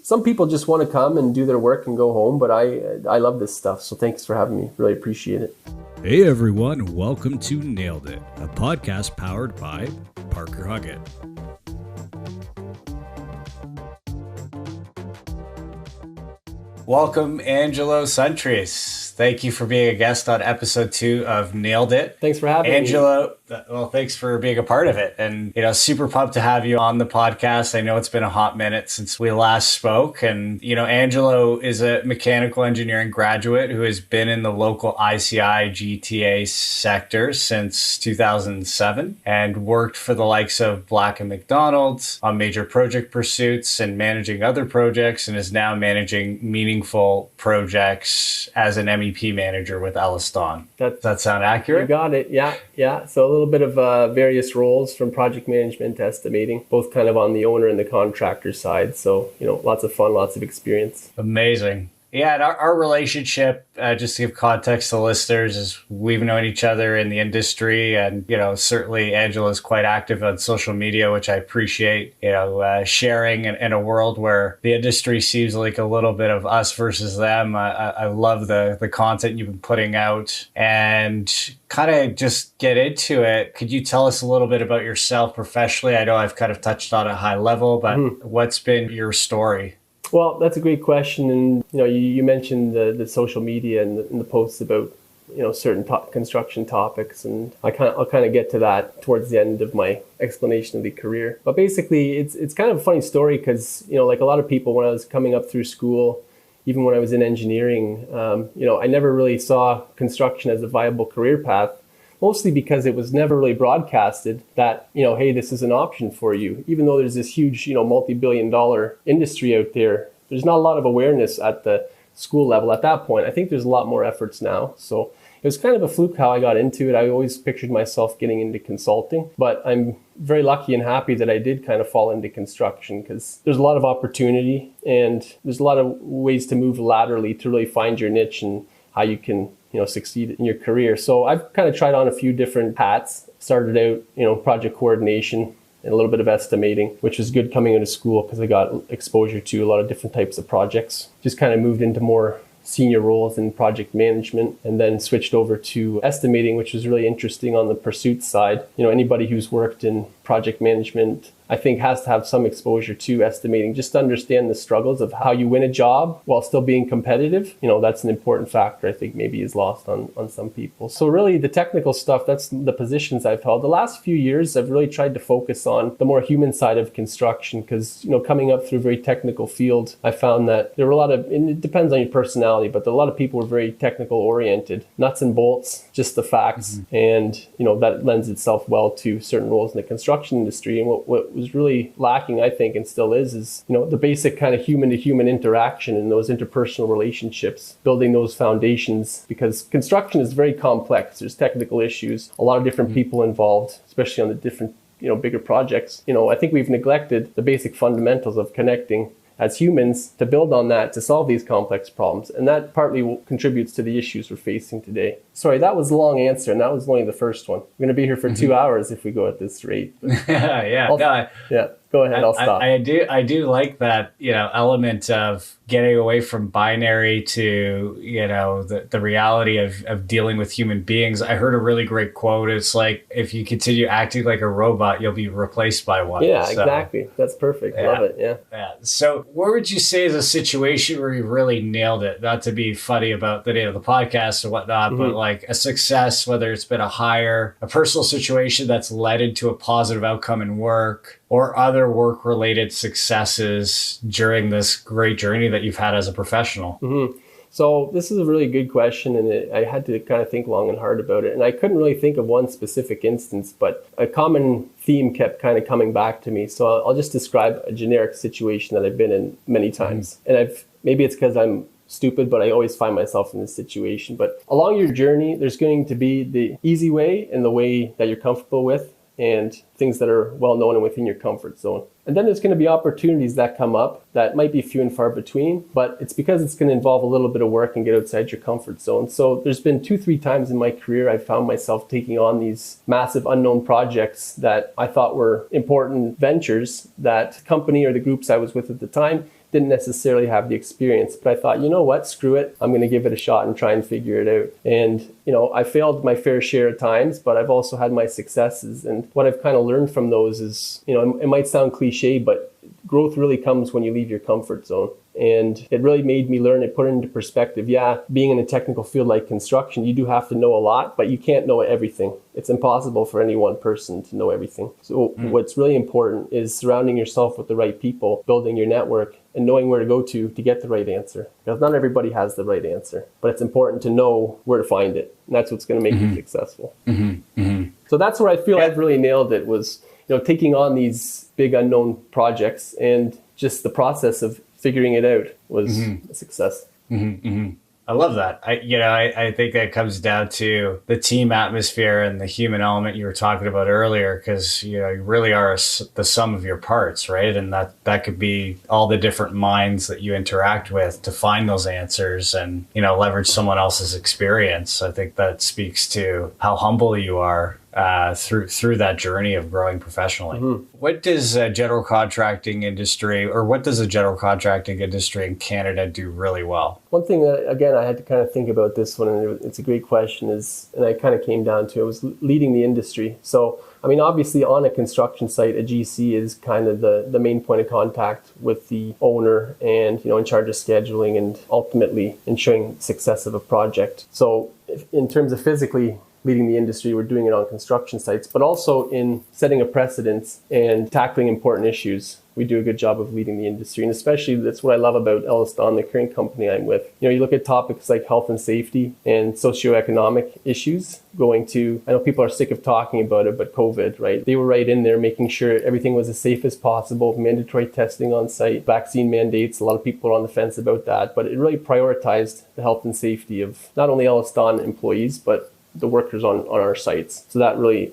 some people just want to come and do their work and go home, but I love this stuff. So thanks for having me. Really appreciate it. Hey everyone, welcome to Nailed It, a podcast powered by Parker Huggett. Welcome, Angelo Suntres. Thank you for being a guest on episode 2 of Nailed It. Thanks for having me. Angelo, well, thanks for being a part of it. And, super pumped to have you on the podcast. I know it's been a hot minute since we last spoke. And, Angelo is a mechanical engineering graduate who has been in the local ICI GTA sector since 2007 and worked for the likes of Black & McDonald's on major project pursuits and managing other projects, and is now managing meaningful projects as an MEP manager with Elliston. Does that sound accurate? You got it. Yeah. So a little bit of various roles from project management to estimating, both kind of on the owner and the contractor side. So, lots of fun, lots of experience. Amazing. Yeah, and our relationship, just to give context to listeners, is we've known each other in the industry, and certainly Angelo is quite active on social media, which I appreciate. Sharing in a world where the industry seems like a little bit of us versus them. I love the content you've been putting out, and kind of just get into it. Could you tell us a little bit about yourself professionally? I know I've kind of touched on a high level, but what's been your story? Well, that's a great question. And, you mentioned the social media and the posts about, certain construction topics. And I'll kind of get to that towards the end of my explanation of the career. But basically, it's kind of a funny story because, like a lot of people, when I was coming up through school, even when I was in engineering, I never really saw construction as a viable career path. Mostly because it was never really broadcasted that, hey, this is an option for you. Even though there's this huge, multi-billion-dollar industry out there, there's not a lot of awareness at the school level at that point. I think there's a lot more efforts now. So it was kind of a fluke how I got into it. I always pictured myself getting into consulting, but I'm very lucky and happy that I did kind of fall into construction because there's a lot of opportunity and there's a lot of ways to move laterally to really find your niche and how you can succeed in your career. So I've kind of tried on a few different hats. Started out, project coordination and a little bit of estimating, which was good coming out of school because I got exposure to a lot of different types of projects. Just kind of moved into more senior roles in project management and then switched over to estimating, which was really interesting on the pursuit side. Anybody who's worked in project management, I think, has to have some exposure to estimating just to understand the struggles of how you win a job while still being competitive. That's an important factor I think maybe is lost on some people. So really the technical stuff, that's the positions I've held. The last few years, I've really tried to focus on the more human side of construction because, coming up through a very technical field, I found that there were a lot of, and it depends on your personality, but a lot of people were very technical oriented, nuts and bolts, just the facts. And, that lends itself well to certain roles in the construction industry. And what was really lacking, I think, and still is, the basic kind of human to human interaction and those interpersonal relationships, building those foundations, because construction is very complex. There's technical issues, a lot of different people involved, especially on the different, bigger projects. I think we've neglected the basic fundamentals of connecting as humans to build on that to solve these complex problems. And that partly contributes to the issues we're facing today. Sorry, that was a long answer, and that was only the first one. We're going to be here for 2 hours if we go at this rate. Yeah. Go ahead, I'll stop. I do like that, element of getting away from binary to, the reality of dealing with human beings. I heard a really great quote. It's like, if you continue acting like a robot, you'll be replaced by one. Yeah, exactly. That's perfect. Yeah. Love it. Yeah. So what would you say is a situation where you really nailed it? Not to be funny about the name of the podcast or whatnot, but like a success, whether it's been a hire, a personal situation that's led into a positive outcome in work, or other work-related successes during this great journey that you've had as a professional? So this is a really good question, and I had to kind of think long and hard about it. And I couldn't really think of one specific instance, but a common theme kept kind of coming back to me. So I'll just describe a generic situation that I've been in many times. And maybe it's because I'm stupid, but I always find myself in this situation. But along your journey, there's going to be the easy way and the way that you're comfortable with, and things that are well known and within your comfort zone. And then there's going to be opportunities that come up that might be few and far between, but it's because it's going to involve a little bit of work and get outside your comfort zone. So there's been 2-3 times in my career I found myself taking on these massive unknown projects that I thought were important ventures that company or the groups I was with at the time didn't necessarily have the experience, but I thought, you know what, screw it. I'm going to give it a shot and try and figure it out. And, I failed my fair share of times, but I've also had my successes. And what I've kind of learned from those is, it might sound cliche, but growth really comes when you leave your comfort zone. And it really made me learn it, put it into perspective. Yeah, being in a technical field like construction, you do have to know a lot, but you can't know everything. It's impossible for any one person to know everything. So what's really important is surrounding yourself with the right people, building your network, and knowing where to go to get the right answer. Because not everybody has the right answer, but it's important to know where to find it. And that's what's going to make you successful. So that's where I feel I've really nailed it was, taking on these big unknown projects, and just the process of figuring it out was a success. I love that. I think that comes down to the team atmosphere and the human element you were talking about earlier, because you really are the sum of your parts, right? And that could be all the different minds that you interact with to find those answers and leverage someone else's experience. I think that speaks to how humble you are through that journey of growing professionally. What does a general contracting industry in Canada do really well? One thing that, again, I had to kind of think about this one, and it's a great question, and I kind of came down to it, was leading the industry. So, obviously on a construction site, a GC is kind of the main point of contact with the owner and, in charge of scheduling and ultimately ensuring success of a project. So in terms of physically leading the industry, we're doing it on construction sites, but also in setting a precedence and tackling important issues. We do a good job of leading the industry. And especially that's what I love about Elliston, the current company I'm with. You look at topics like health and safety and socioeconomic issues I know people are sick of talking about it, but COVID, right? They were right in there making sure everything was as safe as possible, mandatory testing on site, vaccine mandates. A lot of people are on the fence about that, but it really prioritized the health and safety of not only Elliston employees, but the workers on our sites. So that really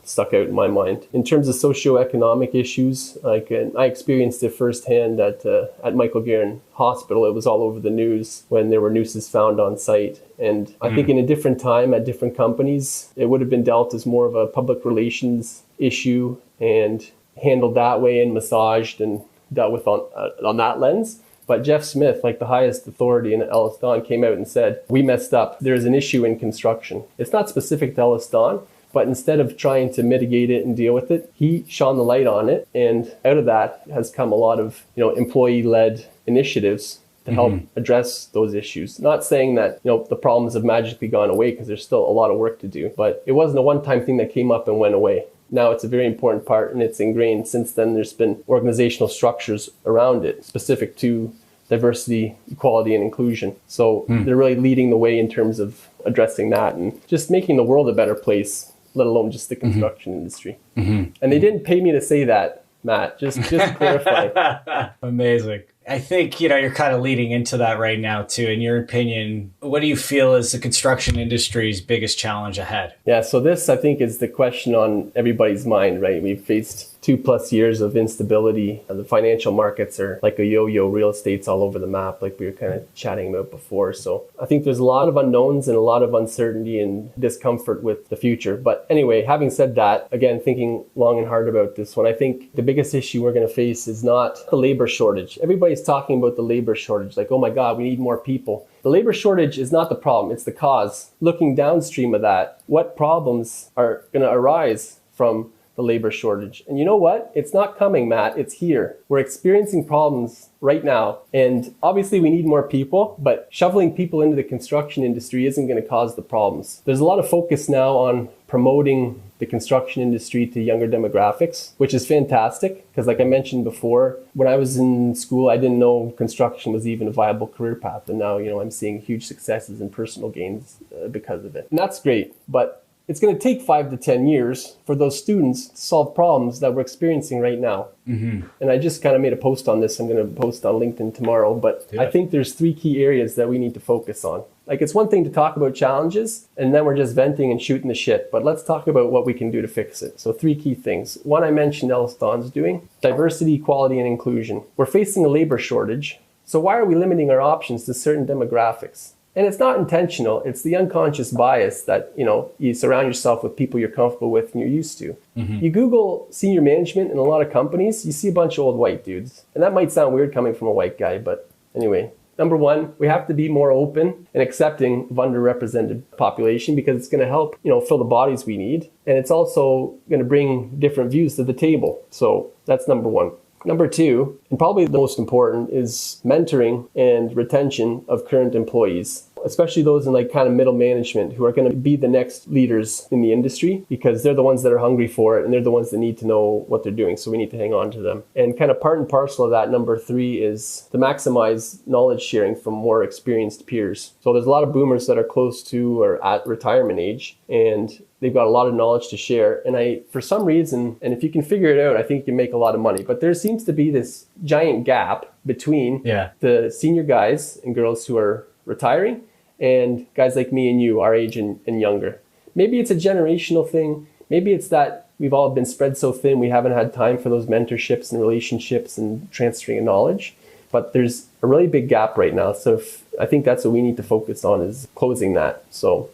stuck out in my mind. In terms of socioeconomic issues, I experienced it firsthand at Michael Guerin Hospital. It was all over the news when there were nooses found on site. And I think in a different time at different companies, it would have been dealt as more of a public relations issue and handled that way and massaged and dealt with on that lens. But Jeff Smith, like the highest authority in Elliston, came out and said, we messed up. There's an issue in construction. It's not specific to Elliston, but instead of trying to mitigate it and deal with it, he shone the light on it. And out of that has come a lot of, employee-led initiatives to help address those issues. Not saying that, the problems have magically gone away, because there's still a lot of work to do, but it wasn't a one-time thing that came up and went away. Now it's a very important part, and it's ingrained. Since then, there's been organizational structures around it specific to diversity, equality, and inclusion. So they're really leading the way in terms of addressing that and just making the world a better place, let alone just the construction industry. And they didn't pay me to say that, Matt, just to clarify. Amazing. I think, you're kind of leading into that right now, too. In your opinion, what do you feel is the construction industry's biggest challenge ahead? Yeah, so this, I think, is the question on everybody's mind, right? We've faced 2+ years of instability. The financial markets are like a yo-yo. Real estate's all over the map, like we were kind of chatting about before. So I think there's a lot of unknowns and a lot of uncertainty and discomfort with the future. But anyway, having said that, again, thinking long and hard about this one, I think the biggest issue we're going to face is not the labor shortage. Everybody's talking about the labor shortage, like, oh my God, we need more people. The labor shortage is not the problem, it's the cause. Looking downstream of that, what problems are going to arise from the labor shortage? And you know what? It's not coming, Matt. It's here. We're experiencing problems right now. And obviously we need more people, but shoveling people into the construction industry isn't going to cause the problems. There's a lot of focus now on promoting the construction industry to younger demographics, which is fantastic. Because like I mentioned before, when I was in school, I didn't know construction was even a viable career path. And now, I'm seeing huge successes and personal gains because of it. And that's great. But it's going to take 5 to 10 years for those students to solve problems that we're experiencing right now. And I just kind of made a post on this. I'm going to post on LinkedIn tomorrow. But I think there's 3 key areas that we need to focus on. Like, it's one thing to talk about challenges and then we're just venting and shooting the shit. But let's talk about what we can do to fix it. So 3 key things. One, I mentioned Elliston's doing: diversity, equality, and inclusion. We're facing a labor shortage. So why are we limiting our options to certain demographics? And it's not intentional. It's the unconscious bias that, you surround yourself with people you're comfortable with and you're used to. You Google senior management in a lot of companies, you see a bunch of old white dudes. And that might sound weird coming from a white guy, but anyway. Number one, we have to be more open and accepting of underrepresented population because it's going to help, fill the bodies we need. And it's also going to bring different views to the table. So that's number one. Number two, and probably the most important, is mentoring and retention of current employees, especially those in kind of middle management who are going to be the next leaders in the industry because they're the ones that are hungry for it and they're the ones that need to know what they're doing. So we need to hang on to them. And kind of part and parcel of that, number three, is to maximize knowledge sharing from more experienced peers. So there's a lot of boomers that are close to or at retirement age, and they've got a lot of knowledge to share. And for some reason, and if you can figure it out, I think you can make a lot of money. But there seems to be this giant gap between the senior guys and girls who are retiring and guys like me and you, our age and younger. Maybe it's a generational thing. Maybe it's that we've all been spread so thin we haven't had time for those mentorships and relationships and transferring of knowledge. But there's a really big gap right now. So I think that's what we need to focus on, is closing that. So.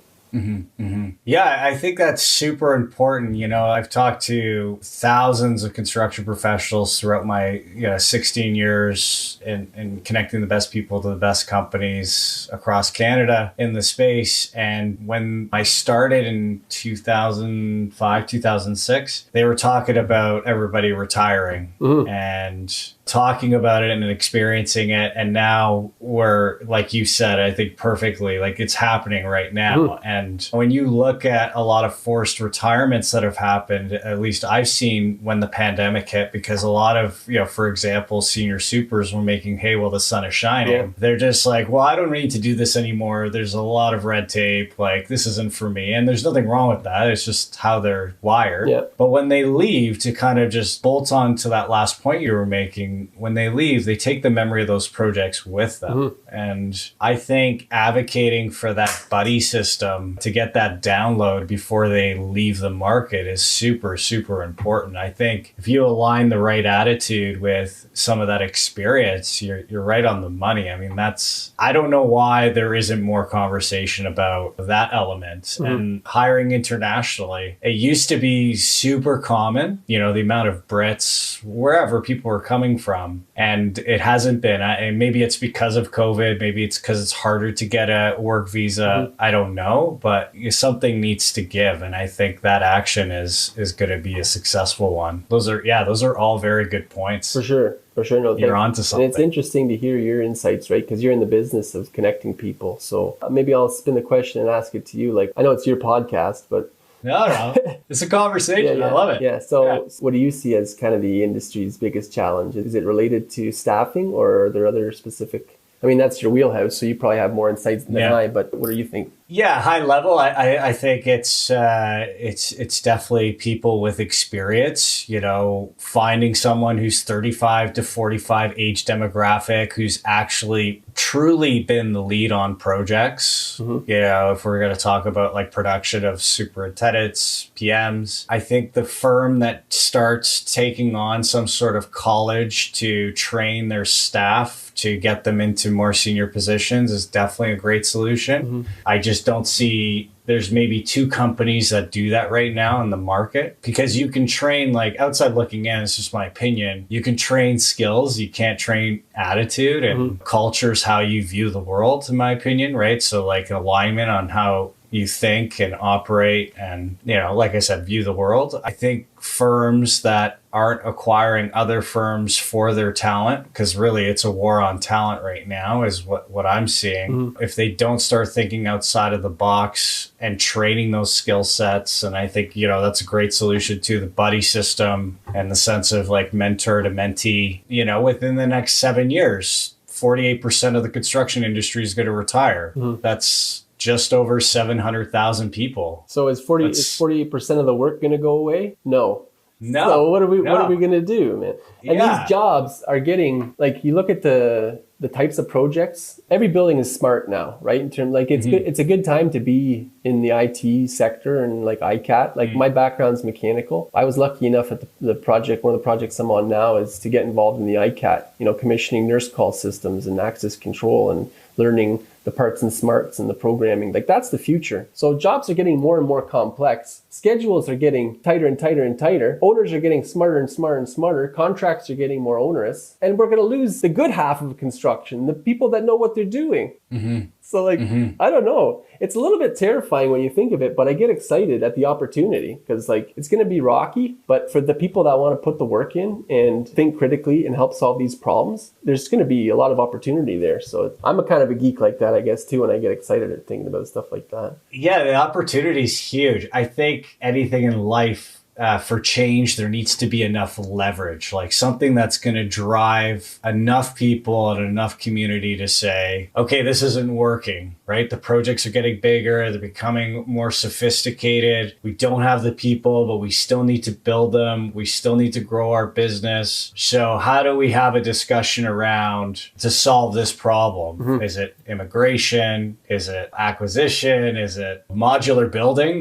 Yeah, I think that's super important. I've talked to thousands of construction professionals throughout my 16 years in connecting the best people to the best companies across Canada in the space. And when I started in 2005, 2006, they were talking about everybody retiring and talking about it and experiencing it. And now we're, like you said, I think perfectly, it's happening right now. And when you look at a lot of forced retirements that have happened, at least I've seen when the pandemic hit, because a lot of, for example, senior supers were making hay while the sun is shining. Yeah. They're just like, well, I don't need to do this anymore. There's a lot of red tape. This isn't for me. And there's nothing wrong with that. It's just how they're wired. Yeah. But when they leave, to kind of just bolt on to that last point you were making, when they leave, they take the memory of those projects with them. And I think advocating for that buddy system to get that download before they leave the market is super, super important. I think if you align the right attitude with some of that experience, you're right on the money. I mean, I don't know why there isn't more conversation about that element. And hiring internationally, it used to be super common, the amount of Brits, wherever people are coming from. And it hasn't been. And maybe it's because of COVID. Maybe it's because it's harder to get a work visa. I don't know. But something needs to give. And I think that action is going to be a successful one. Those are all very good points. For sure. No, you're onto something. And it's interesting to hear your insights, right? Because you're in the business of connecting people. So maybe I'll spin the question and ask it to you. I know it's your podcast, but No. It's a conversation. I love it. Yeah. So what do you see as kind of the industry's biggest challenge? Is it related to staffing, or are there other specific? I mean, that's your wheelhouse, so you probably have more insights than I, but what do you think? Yeah, high level, I think it's definitely people with experience, finding someone who's 35 to 45 age demographic, who's actually truly been the lead on projects. If we're going to talk about production of superintendents, PMs, I think the firm that starts taking on some sort of college to train their staff to get them into more senior positions is definitely a great solution. I just don't see, there's maybe two companies that do that right now in the market, because you can train, outside looking in, it's just my opinion, you can train skills, you can't train attitude, and culture's how you view the world, in my opinion, right? So alignment on how you think and operate and, like I said, view the world. I think firms that aren't acquiring other firms for their talent, because really it's a war on talent right now is what I'm seeing. If they don't start thinking outside of the box and training those skill sets, and I think, that's a great solution to the buddy system and the sense of mentor to mentee, within the next 7 years, 48% of the construction industry is going to retire. That's just over 700,000 people. So is 48% of the work going to go away? No. So what are we going to do, man? And these jobs are getting, you look at the the types of projects, every building is smart now, right? In terms like it's a good time to be in the IT sector and like ICAT. Like my background's mechanical. I was lucky enough at the project, one of the projects I'm on now is to get involved in the ICAT, commissioning nurse call systems and access control and learning the parts and smarts and the programming. Like that's the future. So jobs are getting more and more complex. Schedules are getting tighter and tighter and tighter. Owners are getting smarter and smarter and smarter. Contracts are getting more onerous. And we're going to lose the good half of construction, the people that know what they're doing. So like, I don't know. It's a little bit terrifying when you think of it, but I get excited at the opportunity because like it's going to be rocky, but for the people that want to put the work in and think critically and help solve these problems, there's going to be a lot of opportunity there. So I'm a kind of a geek like that, I guess, too, and I get excited at thinking about stuff like that. Yeah, the opportunity is huge. I think anything in life, for change, there needs to be enough leverage, like something that's going to drive enough people and enough community to say, okay, this isn't working, right? The projects are getting bigger. They're becoming more sophisticated. We don't have the people, but we still need to build them. We still need to grow our business. So how do we have a discussion around to solve this problem? Is it immigration? Is it acquisition? Is it modular building?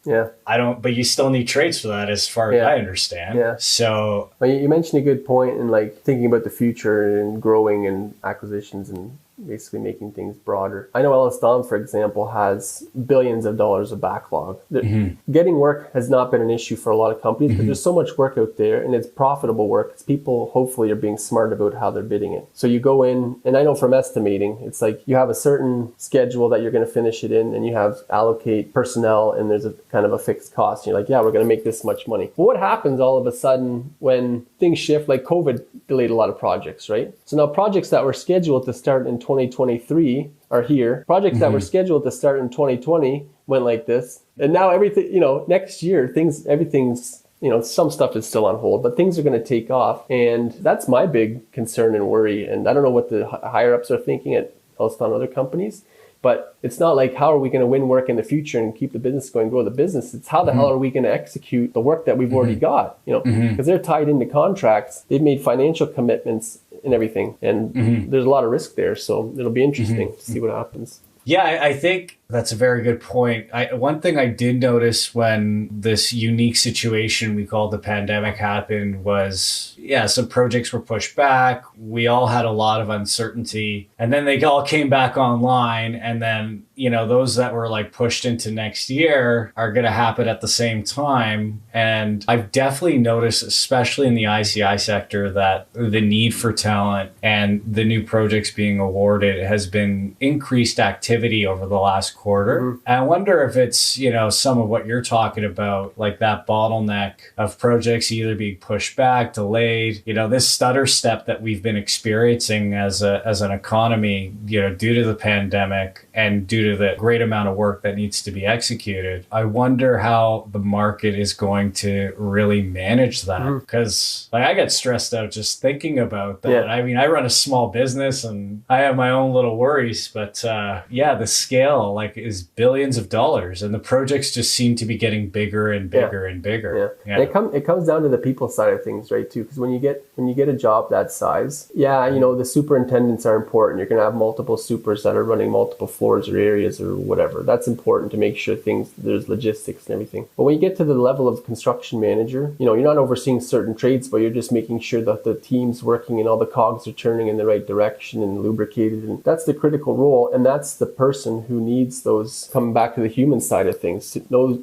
But you still need trades for that as far as I understand. Yeah. So well, you mentioned a good point in like thinking about the future and growing and acquisitions and basically making things broader. I know Ellis Dom, for example, has billions of dollars of backlog. Getting work has not been an issue for a lot of companies because there's so much work out there and it's profitable work. It's people hopefully are being smart about how they're bidding it. So you go in, and I know from estimating, it's like you have a certain schedule that you're going to finish it in and you have allocate personnel and there's a kind of a fixed cost. You're like, yeah, we're going to make this much money. But what happens all of a sudden when things shift, like COVID delayed a lot of projects, right? So now projects that were scheduled to start in 2023 are here. Projects that were scheduled to start in 2020 went like this. And now everything, next year, everything's, some stuff is still on hold, but things are going to take off. And that's my big concern and worry. And I don't know what the higher ups are thinking at Elliston and other companies, but it's not like, how are we going to win work in the future and keep the business going, grow the business? It's how the hell are we going to execute the work that we've already got, because they're tied into contracts. They've made financial commitments and everything. And there's a lot of risk there. So it'll be interesting to see what happens. Yeah, I think that's a very good point. One thing I did notice when this unique situation we called the pandemic happened was, some projects were pushed back. We all had a lot of uncertainty. And then they all came back online. And then, those that were like pushed into next year are going to happen at the same time. And I've definitely noticed, especially in the ICI sector, that the need for talent and the new projects being awarded has been increased activity over the last quarter. And I wonder if it's, some of what you're talking about, like that bottleneck of projects either being pushed back, delayed, this stutter step that we've been experiencing as an economy, due to the pandemic and due to the great amount of work that needs to be executed. I wonder how the market is going to really manage that, because I get stressed out just thinking about that. Yeah. I mean, I run a small business and I have my own little worries, but the scale is billions of dollars and the projects just seem to be getting bigger and bigger and bigger. Yeah. And it comes down to the people side of things, right, too? Because when you get a job that size, the superintendents are important. You're going to have multiple supers that are running multiple floors or areas or whatever. That's important to make sure there's logistics and everything. But when you get to the level of construction manager, you're not overseeing certain trades, but you're just making sure that the team's working and all the cogs are turning in the right direction and lubricated. And that's the critical role. And that's the person who needs those, coming back to the human side of things,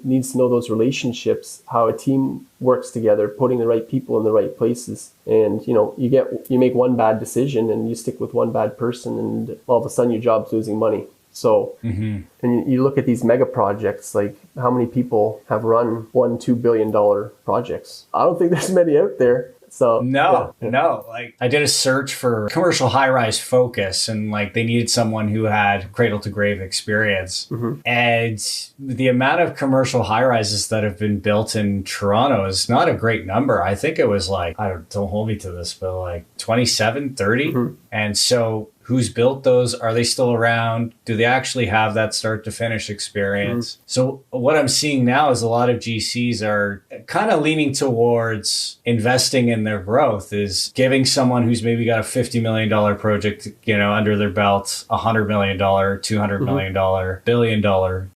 needs to know those relationships, how a team works together, putting the right people in the right places. And you make one bad decision and you stick with one bad person and all of a sudden your job's losing money. So, and you look at these mega projects, like how many people have run $1-2 billion projects? I don't think there's many out there. So no. I did a search for commercial high-rise focus, and they needed someone who had cradle to grave experience. And the amount of commercial high-rises that have been built in Toronto is not a great number. I think it was don't hold me to this, but 27, 30. And so who's built those? Are they still around? Do they actually have that start to finish experience? So what I'm seeing now is a lot of GCs are kind of leaning towards investing in their growth, is giving someone who's maybe got a $50 million project, under their belt, $100 million, $200 million, $1 billion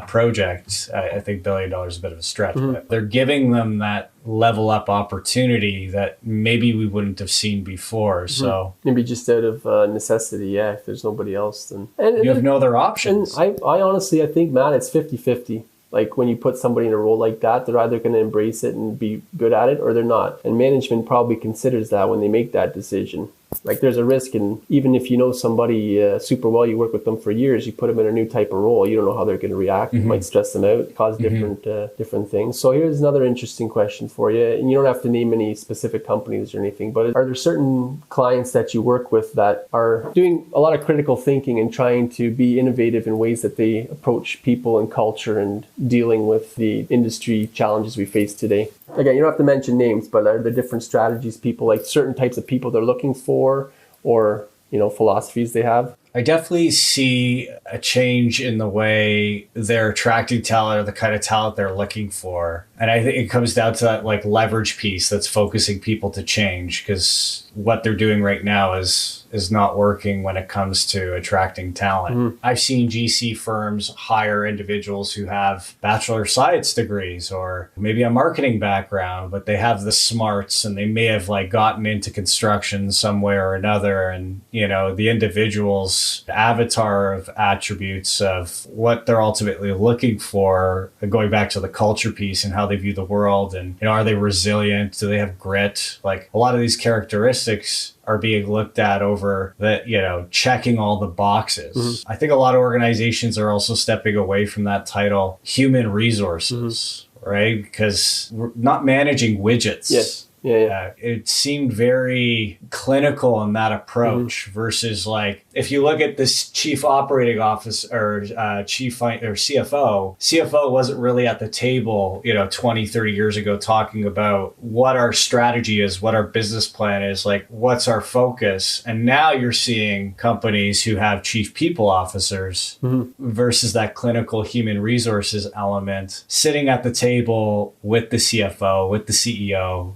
project. I think $1 billion is a bit of a stretch, but they're giving them that level up opportunity that maybe we wouldn't have seen before. So maybe just out of necessity, if there's nobody else, then you have no other options. And I honestly, I think, Matt, it's 50-50. Like when you put somebody in a role like that, they're either going to embrace it and be good at it or they're not. And management probably considers that when they make that decision. Like there's a risk, and even if you know somebody super well, you work with them for years, you put them in a new type of role, you don't know how they're going to react. It might stress them out, cause different things. So here's another interesting question for you, and you don't have to name any specific companies or anything, but are there certain clients that you work with that are doing a lot of critical thinking and trying to be innovative in ways that they approach people and culture and dealing with the industry challenges we face today? Again, you don't have to mention names, but are there different strategies people, like certain types of people they're looking for, or philosophies they have? I definitely see a change in the way they're attracting talent or the kind of talent they're looking for. And I think it comes down to that like leverage piece that's focusing people to change, because what they're doing right now is not working when it comes to attracting talent. I've seen GC firms hire individuals who have bachelor of science degrees or maybe a marketing background, but they have the smarts and they may have like gotten into construction some way or another. And, the individual's avatar of attributes of what they're ultimately looking for, going back to the culture piece and how they view the world, and are they resilient, do they have grit? Like a lot of these characteristics are being looked at over that, checking all the boxes. I think a lot of organizations are also stepping away from that title, human resources, right? Because we're not managing widgets. Yes. Yeah. It seemed very clinical in that approach versus like, if you look at this chief operating officer or CFO wasn't really at the table, 20, 30 years ago, talking about what our strategy is, what our business plan is, like what's our focus. And now you're seeing companies who have chief people officers versus that clinical human resources element sitting at the table with the CFO, with the CEO,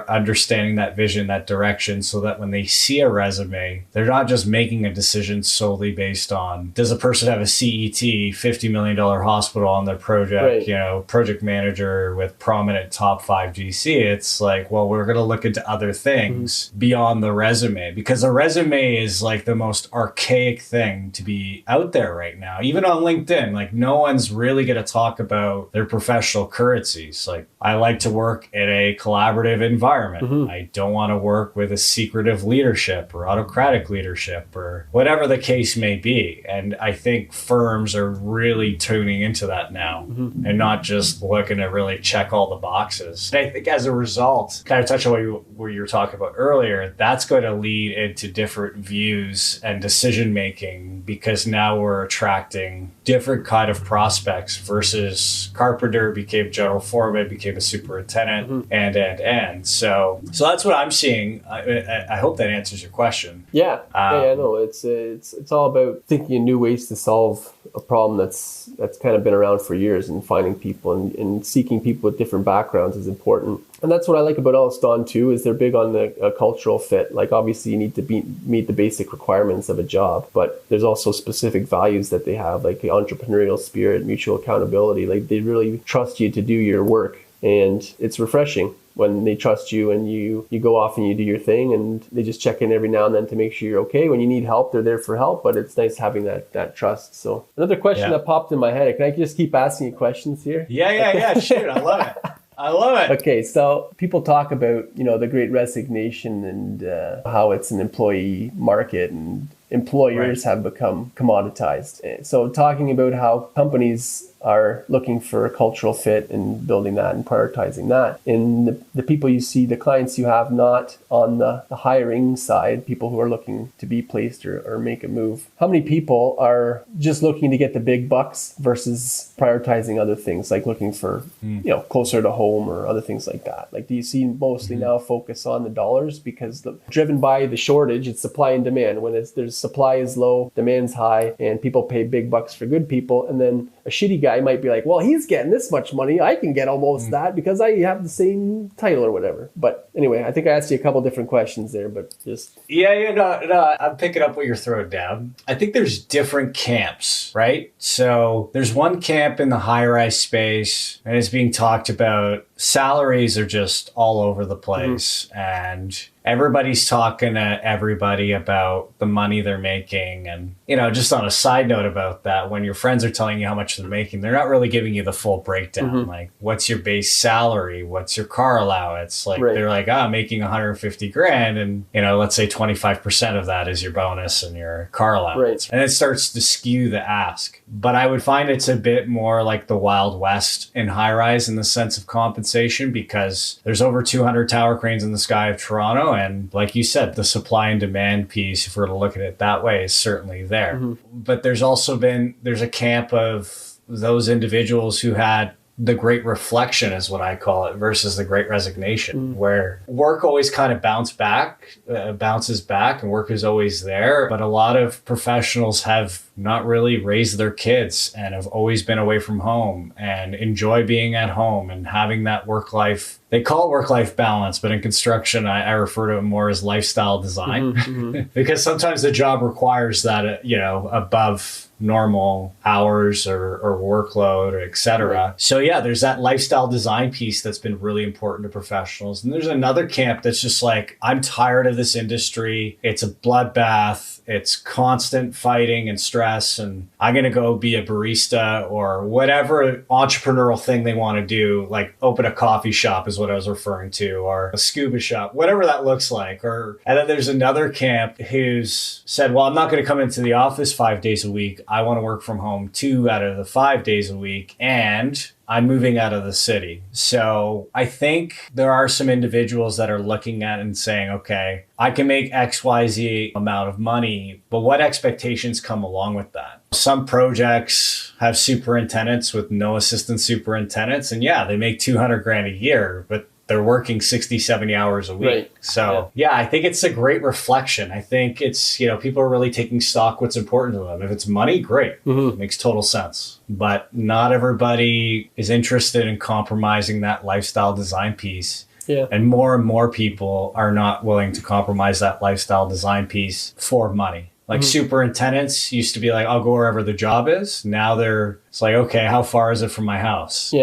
understanding that vision, that direction, so that when they see a resume, they're not just making a decision solely based on, does a person have a CET, $50 million hospital on their project, right. Project manager with prominent top 5 GC. It's like, well, we're going to look into other things beyond the resume, because a resume is like the most archaic thing to be out there right now. Even on LinkedIn, like no one's really going to talk about their professional currencies. Like I like to work in a collaborative environment. I don't want to work with a secretive leadership or autocratic leadership or whatever the case may be. And I think firms are really tuning into that now and not just looking to really check all the boxes. And I think as a result, kind of touch on what you were talking about earlier, that's going to lead into different views and decision making, because now we're attracting different kind of prospects versus carpenter became general foreman, became a superintendent, and. So that's what I'm seeing. I hope that answers your question. Yeah. No, it's all about thinking of new ways to solve a problem that's kind of been around for years, and finding people and seeking people with different backgrounds is important. And that's what I like about Alston too, is they're big on the cultural fit. Like obviously you need to meet the basic requirements of a job, but there's also specific values that they have, like the entrepreneurial spirit, mutual accountability. Like they really trust you to do your work, and it's refreshing when they trust you and you go off and you do your thing, and they just check in every now and then to make sure you're okay. When you need help, they're there for help, but it's nice having that trust. So another question that popped in my head, can I just keep asking you questions here? Yeah. Shoot, I love it. Okay, so people talk about, the Great Resignation and how it's an employee market, and employers have become commoditized. So talking about how companies are looking for a cultural fit and building that and prioritizing that. And the people you see, the clients you have, not on the hiring side, people who are looking to be placed or make a move. How many people are just looking to get the big bucks versus prioritizing other things, like looking for, closer to home or other things like that? Like, do you see mostly now focus on the dollars because driven by the shortage, it's supply and demand. When there's supply is low, demand's high, and people pay big bucks for good people, and then a shitty guy might be like, well, he's getting this much money, I can get almost that because I have the same title or whatever. But anyway, I think I asked you a couple different questions there, but just... No, I'm picking up what you're throwing down. I think there's different camps, right? So there's one camp in the high-rise space, and it's being talked about. Salaries are just all over the place, and everybody's talking to everybody about the money they're making. And, just on a side note about that, when your friends are telling you how much they're making, they're not really giving you the full breakdown. Like, what's your base salary? What's your car allowance? Like, they're like, I'm making 150 grand. And, let's say 25% of that is your bonus and your car allowance. And it starts to skew the ask. But I would find it's a bit more like the Wild West in high rise in the sense of compensation, because there's over 200 tower cranes in the sky of Toronto. And like you said, the supply and demand piece, if we're to look at it that way, is certainly there. But there's also there's a camp of those individuals who had the great reflection, is what I call it, versus the great resignation, where work always kind of bounces back and work is always there. But a lot of professionals have not really raised their kids and have always been away from home and enjoy being at home and having that work-life. They call it work-life balance, but in construction, I refer to it more as lifestyle design because sometimes the job requires that, above normal hours or workload, or et cetera. So yeah, there's that lifestyle design piece that's been really important to professionals. And there's another camp that's just like, I'm tired of this industry. It's a bloodbath. It's constant fighting and stress, and I'm going to go be a barista or whatever entrepreneurial thing they want to do, like open a coffee shop is what I was referring to, or a scuba shop, whatever that looks like. And then there's another camp who's said, well, I'm not going to come into the office 5 days a week. I want to work from home 2 out of the 5 days a week, and I'm moving out of the city. So I think there are some individuals that are looking at it and saying, okay, I can make XYZ amount of money, but what expectations come along with that? Some projects have superintendents with no assistant superintendents, and yeah, they make 200 grand a year, but they're working 60, 70 hours a week. So yeah, I think it's a great reflection. I think it's, people are really taking stock what's important to them. If it's money, great. It makes total sense. But not everybody is interested in compromising that lifestyle design piece. And more people are not willing to compromise that lifestyle design piece for money. Like superintendents used to be like, I'll go wherever the job is. Now it's like, okay, how far is it from my house?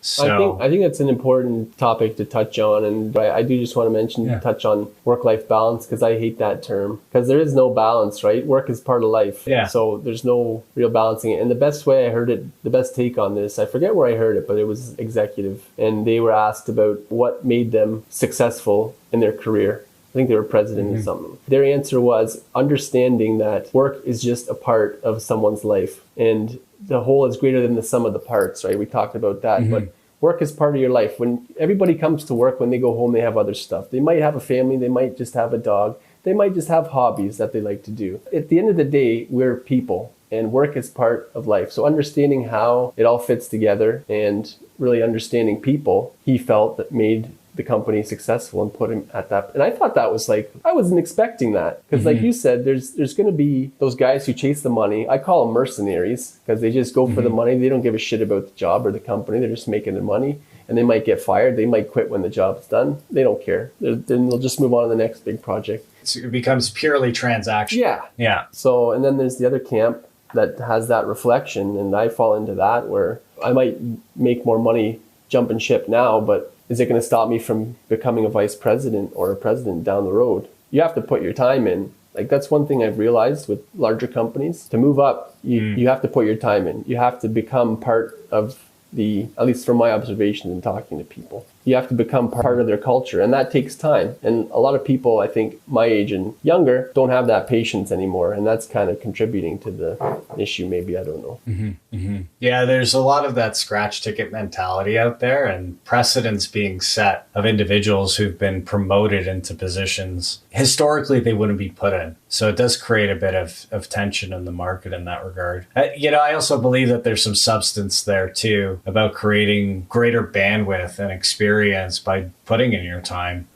So I think that's an important topic to touch on, and I do just want to touch on work-life balance, because I hate that term, because there is no balance, right? Work is part of life, so there's no real balancing it. And the best way I heard it, the best take on this, I forget where I heard it, but it was executive, and they were asked about what made them successful in their career. I think they were president or something. Their answer was understanding that work is just a part of someone's life, and the whole is greater than the sum of the parts, right? We talked about that, but work is part of your life. When everybody comes to work, when they go home, they have other stuff. They might have a family, they might just have a dog, they might just have hobbies that they like to do. At the end of the day, we're people, and work is part of life. So understanding how it all fits together and really understanding people, he felt that made the company successful and put him at that. And I thought that was like, I wasn't expecting that. Because like you said, there's going to be those guys who chase the money. I call them mercenaries, because they just go for the money. They don't give a shit about the job or the company. They're just making their money. And they might get fired. They might quit when the job's done. They don't care. Then they'll just move on to the next big project. So it becomes purely transactional. Yeah. So, and then there's the other camp that has that reflection. And I fall into that, where I might make more money jumping ship now, but is it going to stop me from becoming a vice president or a president down the road? You have to put your time in. Like, that's one thing I've realized with larger companies. To move up, you have to put your time in. You have to become part of at least from my observation and talking to people. You have to become part of their culture, and that takes time. And a lot of people, I think my age and younger, don't have that patience anymore, and that's kind of contributing to the issue, maybe. I don't know. Yeah, there's a lot of that scratch ticket mentality out there, and precedents being set of individuals who've been promoted into positions historically they wouldn't be put in. So it does create a bit of tension in the market in that regard. I also believe that there's some substance there too about creating greater bandwidth and experience by putting in your time.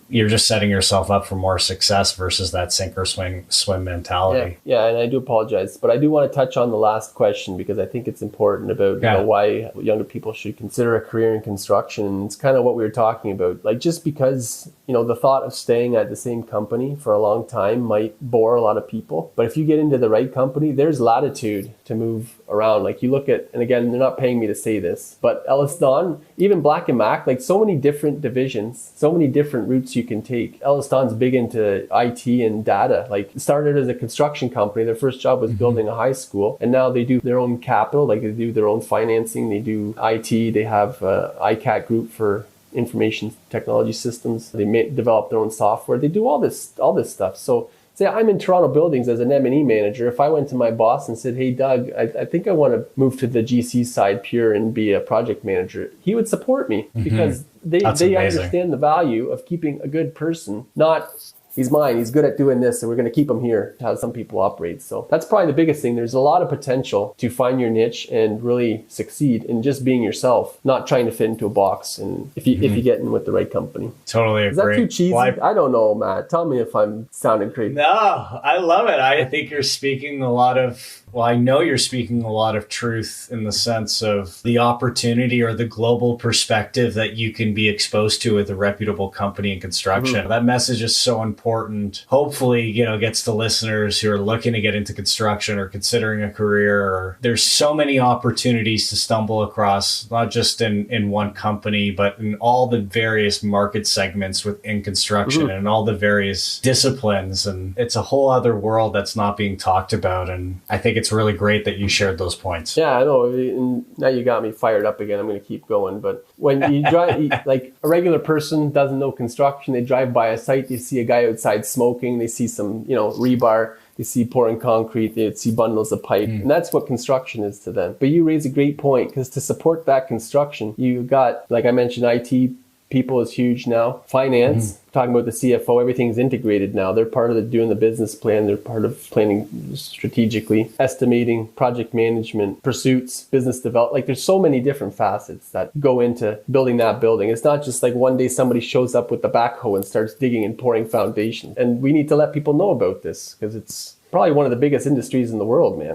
You're just setting yourself up for more success versus that sink or swim mentality. Yeah, and I do apologize, but I do want to touch on the last question because I think it's important about why younger people should consider a career in construction. And it's kind of what we were talking about. Like, just because, the thought of staying at the same company for a long time might bore a lot of people. But if you get into the right company, there's latitude to move around. Like, you look at, and again, they're not paying me to say this, but Ellis Don, even Black and Mac, like, so many different divisions, so many different routes you can take. Ellis Don's big into IT and data. Like, started as a construction company. Their first job was building a high school, and now they do their own capital. Like, they do their own financing. They do IT. They have ICAT group for information technology systems. They develop their own software. They do all this stuff. So say I'm in Toronto buildings as an M&E manager. If I went to my boss and said, hey, Doug, I think I want to move to the GC side pure and be a project manager, he would support me because they understand the value of keeping a good person, not he's mine, he's good at doing this, and we're going to keep him here, how some people operate. So that's probably the biggest thing. There's a lot of potential to find your niche and really succeed in just being yourself, not trying to fit into a box. And if you get in with the right company. Totally agree. Is that too cheesy? I don't know, Matt. Tell me if I'm sounding crazy. No, I love it. I think you're speaking I know you're speaking a lot of truth in the sense of the opportunity or the global perspective that you can be exposed to with a reputable company in construction. That message is so important. Hopefully, gets to listeners who are looking to get into construction or considering a career. There's so many opportunities to stumble across, not just in one company, but in all the various market segments within construction and all the various disciplines. And it's a whole other world that's not being talked about. And I think it's really great that you shared those points. Yeah, I know. And now you got me fired up again. I'm going to keep going. But when you drive, like a regular person doesn't know construction, they drive by a site, they see a guy outside smoking, they see some, rebar, they see pouring concrete, they see bundles of pipe. And that's what construction is to them. But you raise a great point, because to support that construction, you got, like I mentioned, IT people is huge now. Finance, talking about the CFO, everything's integrated now. They're part of doing the business plan. They're part of planning strategically, estimating, project management, pursuits, business development. Like, there's so many different facets that go into building that building. It's not just like one day somebody shows up with the backhoe and starts digging and pouring foundation. And we need to let people know about this, because it's probably one of the biggest industries in the world, man.